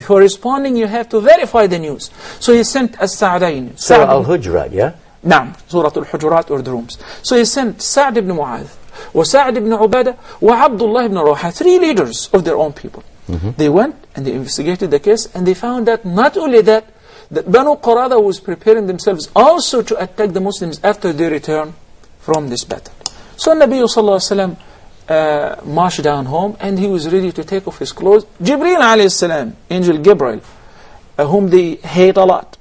Before responding, you have to verify the news. So he sent As-Sa'dayn. Surah Al-Hujurat, yeah? نعم, Surah Al-Hujurat, or the rooms. So he sent Sa'd ibn Mu'adh, وسعد ibn Ubadah, وعبدullah ibn Rawaha, 3 leaders of their own people. They went and they investigated the case, and they found that not only that Banu Qurayza was preparing themselves also to attack the Muslims after they return from this battle. So Nabi sallallahu alaihi wasallam marched down home, and he was ready to take off his clothes. Jibreel alayhi salam, Angel Gabriel, whom they hate a lot,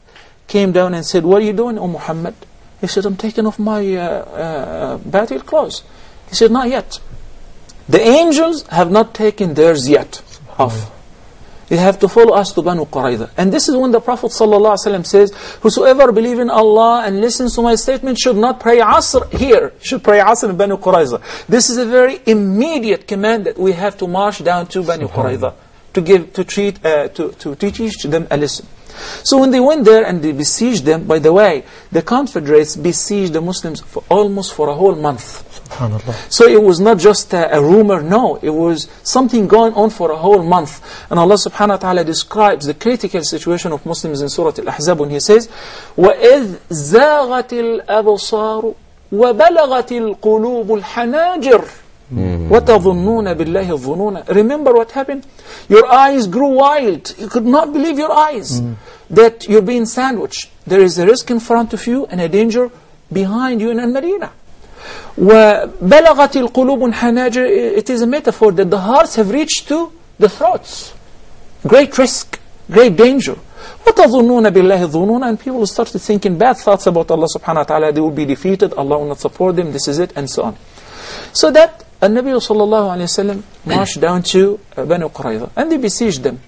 came down and said, "What are you doing, O Muhammad?" He said, "I'm taking off my battle clothes." He said, "Not yet. The angels have not taken theirs yet off. You have to follow us to Banu Qurayza." And this is when the Prophet ﷺ says, "Whosoever believes in Allah and listens to my statement should not pray Asr here, should pray Asr in Banu Qurayza." This is a very immediate command that we have to march down to Banu Qurayza to teach them a lesson. So when they went there and they besieged them, by the way, the Confederates besieged the Muslims for almost a whole month. So it was not just a rumor, no, it was something going on for a whole month. And Allah subhanahu wa ta'ala describes the critical situation of Muslims in Surah Al-Ahzab when He says, وَإِذْ زَاغَتِ الْأَبْصَارُ وَبَلَغَتِ الْقُلُوبُ الْحَنَاجِرُ وَتَظُنُّونَ بِاللَّهِ الظُّنُونَ. Remember what happened? Your eyes grew wild. You could not believe your eyes. That you're being sandwiched. There is a risk in front of you and a danger behind you in Al-Madinah. وَبَلَغَتِ الْقُلُوبُ الْحَنَاجِرُ. It is a metaphor that the hearts have reached to the throats. Great risk, great danger. وَتَظُنُّونَ بِاللَّهِ الظُّنُونَ. And people started thinking bad thoughts about Allah subhanahu wa ta'ala. They will be defeated, Allah will not support them, this is it, and so on. So that Nabi sallallahu alayhi wa sallam marched down to Banu Qurayza, and they besieged them.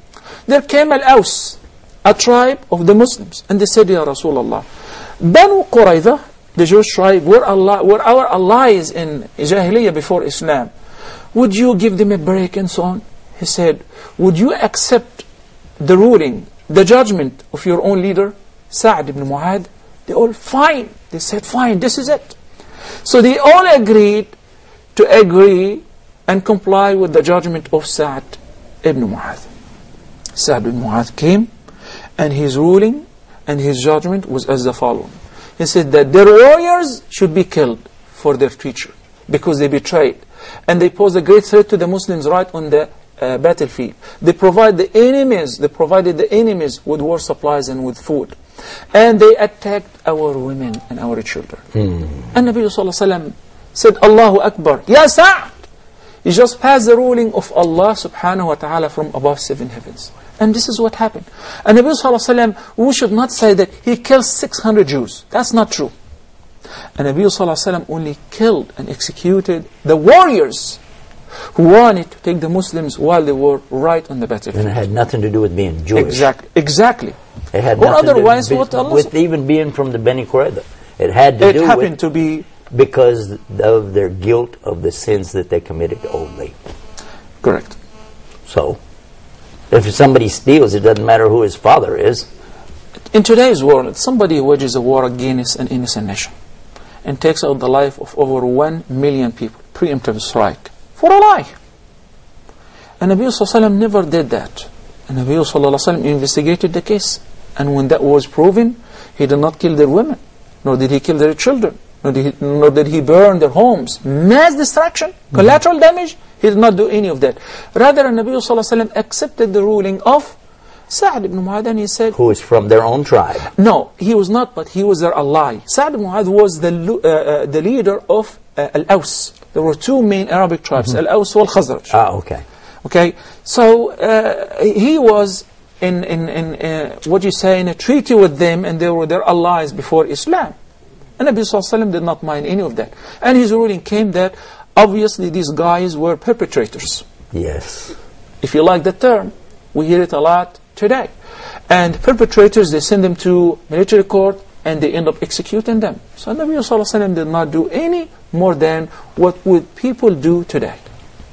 There came Al-Aws, a tribe of the Muslims, and they said, "Ya Rasulullah, Banu Qurayza, the Jewish tribe, were our allies in Jahiliyyah before Islam. Would you give them a break and so on?" He said, "Would you accept the ruling, the judgment of your own leader, Sa'd ibn Mu'adh?" They all, fine. They said, fine, this is it. So they all agreed to agree and comply with the judgment of Sa'd ibn Mu'adh. Sa'd ibn Mu'adh came, and his ruling and his judgment was as the following. He said that their warriors should be killed for their teacher, because they betrayed. And they posed a great threat to the Muslims right on the battlefield. They provided the enemies with war supplies and with food. And they attacked our women and our children. And Nabi sallallahu alayhi wa sallam said, "Allahu Akbar, Ya Sa'd!" He just passed the ruling of Allah subhanahu wa ta'ala from above 7 heavens. And this is what happened. And Nabi sallallahu alayhi wa sallam, we should not say that he killed 600 Jews. That's not true. And Nabi sallallahu alayhi wa sallam only killed and executed the warriors who wanted to take the Muslims while they were right on the battlefield. And it had nothing to do with being Jewish. Exactly. It had or nothing otherwise, to do with even being from the Bani Qurayza. It had to do with... It happened to be... Because of their guilt of the sins that they committed only. Correct. So, if somebody steals, it doesn't matter who his father is. In today's world, somebody wages a war against an innocent nation and takes out the life of over 1 million people, preemptive strike, for a lie. And Nabi sallallahu alayhi wa sallam never did that. And Nabi sallallahu alayhi wa sallam investigated the case. And when that was proven, he did not kill their women, nor did he kill their children, nor did he burn their homes. Mass destruction, collateral damage, he did not do any of that. Rather, Nabi sallallahu alayhi wa sallam accepted the ruling of Sa'd ibn Mu'adh, and he said... Who is from their own tribe. No, he was not, but he was their ally. Sa'd ibn Mu'adh was the leader of Al-Aws. There were 2 main Arabic tribes, Al-Aws wal Khazraj. Okay. Okay, so he was in what you say, in a treaty with them, and they were their allies before Islam. And Nabi sallallahu alayhi wa sallam did not mind any of that. And his ruling came that obviously these guys were perpetrators. Yes. If you like the term, we hear it a lot today. And perpetrators, they send them to military court and they end up executing them. So Nabi sallallahu alayhi wa sallam did not do any more than what would people do today.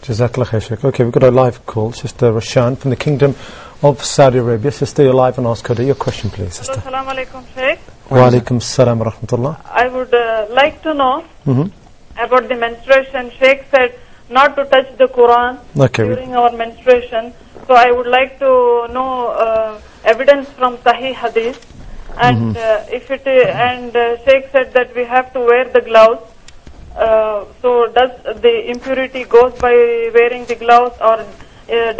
Jazakallah khair, Shaykh. Okay, we've got a live call. Sister Rashan from the Kingdom of Saudi Arabia. Sister, you're live and ask her your question, please. Sister. Assalamu alaikum, Shaykh. Wa alaikum assalam wa rahmatullah. I would like to know about the menstruation. Shaykh said not to touch the Quran during our menstruation. So I would like to know evidence from Sahih Hadith, and Shaykh said that we have to wear the gloves. So does the impurity goes by wearing the gloves, or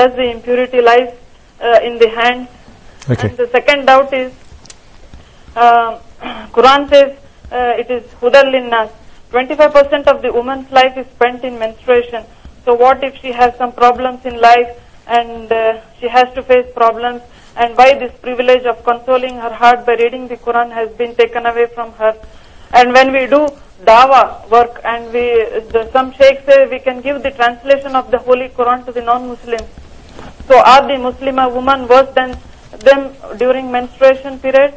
does the impurity lies in the hands? Okay. And the second doubt is, Quran says it is hudal linnas. 25% of the woman's life is spent in menstruation. So what if she has some problems in life and she has to face problems, and why this privilege of consoling her heart by reading the Quran has been taken away from her? And when we do dawa work, and some sheikhs say we can give the translation of the Holy Quran to the non-Muslims. So are the Muslimah women worse than them during menstruation period?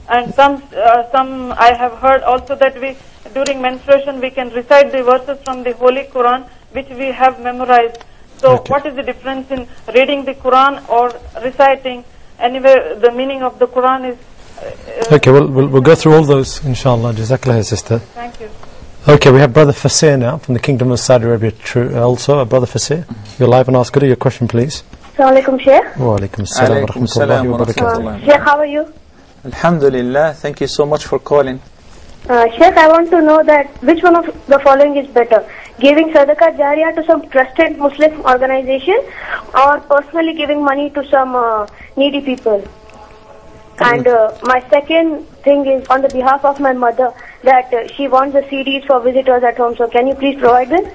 And some I have heard also that during menstruation we can recite the verses from the Holy Quran which we have memorized. So what is the difference in reading the Quran or reciting? Anyway, the meaning of the Quran is... Okay, we'll go through all those, inshallah. Jazakallah, sister. Thank you. Okay, we have Brother Fasir now from the Kingdom of Saudi Arabia. Also, Brother Fasir, you're live and ask your question, please. Assalamu alaikum, Shaykh. Wa alaikum assalam wa rahmatullahi wa barakatuh. Shaykh, how are you? Alhamdulillah, thank you so much for calling. Shaykh, I want to know that which one of the following is better? Giving sadaqah jariyah to some trusted Muslim organization, or personally giving money to some needy people? And my second thing is on the behalf of my mother, that she wants the CDs for visitors at home. So can you please provide this?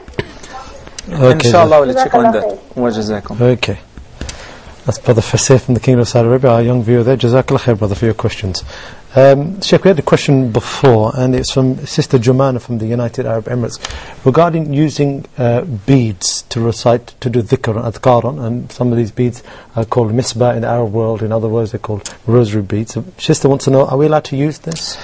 Okay, Inshallah, we'll check on that. Wa jazakum. Okay. That's Brother Fasir from the Kingdom of Saudi Arabia, our young viewer there. Jazakallah khair, brother, for your questions. Sheikh, we had a question before, and it's from Sister Jumana from the United Arab Emirates, regarding using beads to recite, to do dhikr and adhkar on, and some of these beads are called misbah in the Arab world. In other words, they're called rosary beads. So Sister wants to know, are we allowed to use this?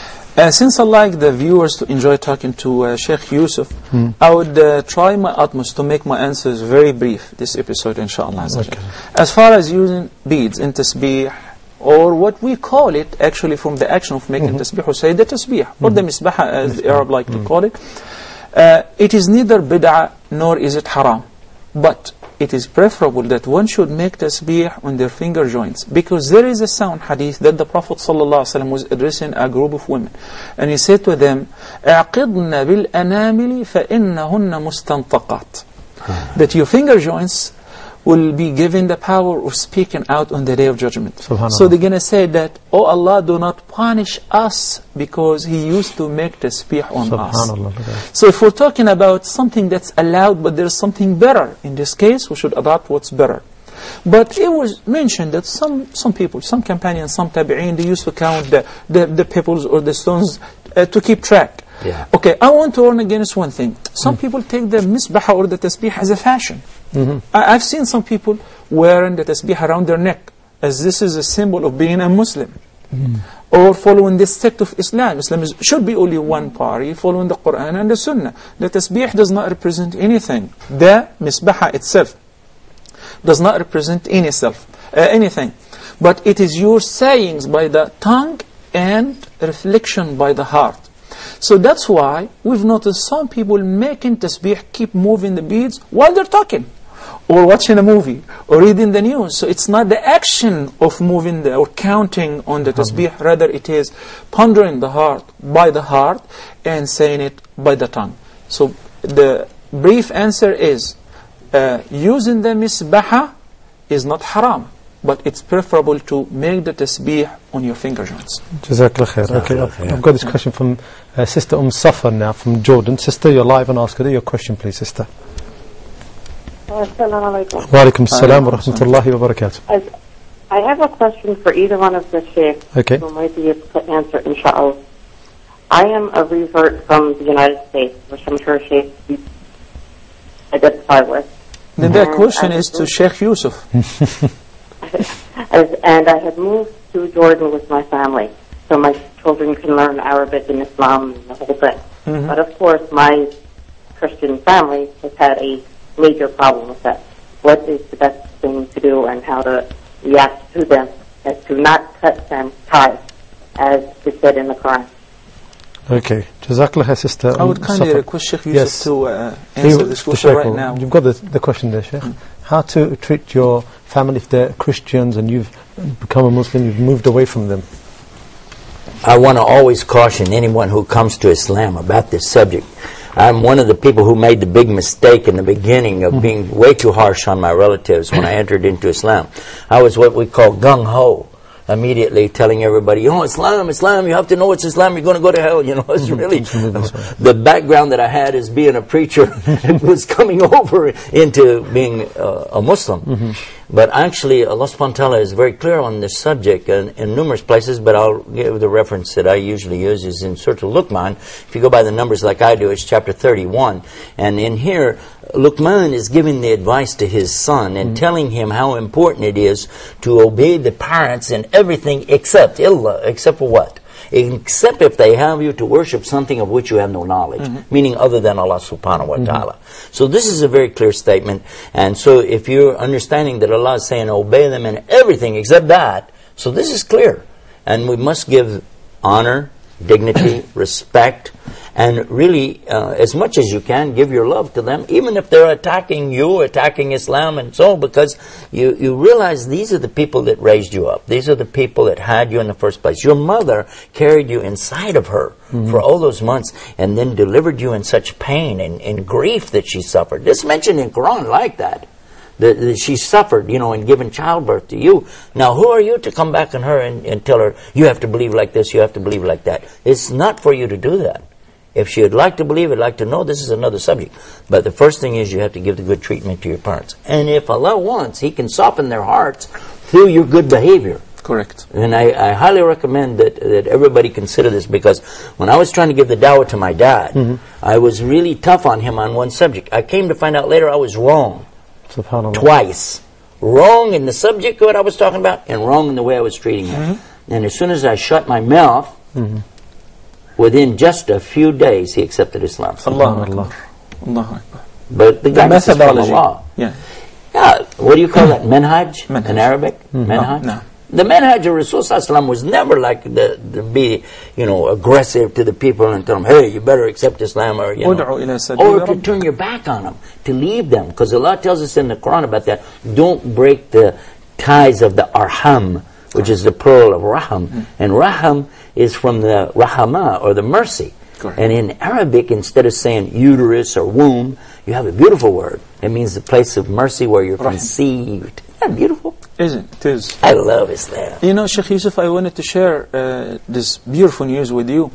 Since I like the viewers to enjoy talking to Shaykh Yusuf, I would try my utmost to make my answers very brief this episode, inshallah. Okay. As far as using beads in tasbih, or what we call it actually from the action of making tasbih, or say the tasbih, or the misbaha as the Arab like to call it, it is neither bid'ah nor is it haram. But it is preferable that one should make tasbih on their finger joints, because there is a sound hadith that the Prophet ﷺ was addressing a group of women, and he said to them, اعقضن بالأنامل فإنهن مستنطقات, that your finger joints will be given the power of speaking out on the Day of Judgment. So they're going to say that, oh Allah, do not punish us because He used to make tasbih on us. So if we're talking about something that's allowed but there's something better, in this case we should adopt what's better. But it was mentioned that some people, some companions, some tabi'een, they used to count the pebbles or the stones to keep track. Yeah. Okay, I want to warn against one thing. Some people take the misbah or the tasbih as a fashion. I've seen some people wearing the tasbih around their neck, as this is a symbol of being a Muslim, or following this sect of Islam. Islam should be only one party, following the Quran and the Sunnah. The tasbih does not represent anything. The misbah itself does not represent anything. But it is your sayings by the tongue and reflection by the heart. So that's why we've noticed some people making tasbih, keep moving the beads while they're talking, or watching a movie, or reading the news. So it's not the action of moving or counting on the tasbih, rather it is pondering the heart by the heart and saying it by the tongue. So the brief answer is, using the misbah is not haram, but it's preferable to make the tasbih on your finger joints. Jazakallah khair. Okay, I've got this question from Sister Safar now from Jordan. Sister, you're live and ask her your question, please, sister. Assalamu alaikum. Wa alaikum assalam wa rahmatullahi wa barakatuh. I have a question for either one of the sheikhs who might be able to answer, inshallah. I am a revert from the United States, which I'm sure sheikhs identify with. Then that question is to Shaykh Yusuf. And I had moved to Jordan with my family, so my children can learn Arabic and Islam and the whole thing. But of course, my Christian family has had a major problem with that. What is the best thing to do and how to react to them as to not cut them ties, as is said in the Quran? Okay. Jazakallah, sister. I would kindly Safa. request Sheikh Yusuf Yes. to answer this question right now. You've got the question there, Sheikh. How to treat your family if they're Christians and you've become a Muslim, you've moved away from them? I want to always caution anyone who comes to Islam about this subject. I'm one of the people who made the big mistake in the beginning of being way too harsh on my relatives when I entered into Islam. I was what we call gung-ho, immediately telling everybody, oh, Islam, Islam, you have to know it's Islam, you're going to go to hell. You know, it's really, the background that I had as being a preacher was coming over into being a Muslim. But actually, Allah subhanahu wa ta'ala is very clear on this subject in numerous places, but I'll give the reference that I usually use is in Surah Luqman. If you go by the numbers like I do, it's chapter 31. And in here, Luqman is giving the advice to his son and telling him how important it is to obey the parents in everything except Allah. Except for what? Except if they have you to worship something of which you have no knowledge, meaning other than Allah subhanahu wa ta'ala. So this is a very clear statement. And so if you're understanding that Allah is saying obey them in everything except that, so this is clear. And we must give honor, dignity, respect, and really, as much as you can, give your love to them, even if they're attacking you, attacking Islam and so on, because you realize these are the people that raised you up. These are the people that had you in the first place. Your mother carried you inside of her for all those months and then delivered you in such pain and grief that she suffered. It's mentioned in Quran like that. That she suffered, you know, in giving childbirth to you. Now, who are you to come back on her and tell her, you have to believe like this, you have to believe like that? It's not for you to do that. If she would like to believe, would like to know, this is another subject. But the first thing is you have to give the good treatment to your parents. And if Allah wants, He can soften their hearts through your good behavior. Correct. And I highly recommend that everybody consider this, because when I was trying to give the dawah to my dad, I was really tough on him on one subject. I came to find out later I was wrong. SubhanAllah. Twice. Wrong in the subject of what I was talking about, and wrong in the way I was treating him. And as soon as I shut my mouth, within just a few days, he accepted Islam. Allahu Akbar. Allahu Akbar. But the guidance is from Allah. Yeah. What do you call that? Manhaj? Manhaj. In Arabic? Manhaj? No. The manhaj of Rasul was never like to be, you know, aggressive to the people and tell them, hey, you better accept Islam, or, you know, or to turn your back on them, to leave them. Because Allah tells us in the Quran about that, don't break the ties of the arham, which is the plural of raham. And raham is from the rahama, or the mercy. Correct. And in Arabic, instead of saying uterus or womb, you have a beautiful word. It means the place of mercy where you're conceived. Isn't that beautiful? Isn't it? Is. I love Islam. You know, Sheikh Yusuf, I wanted to share this beautiful news with you.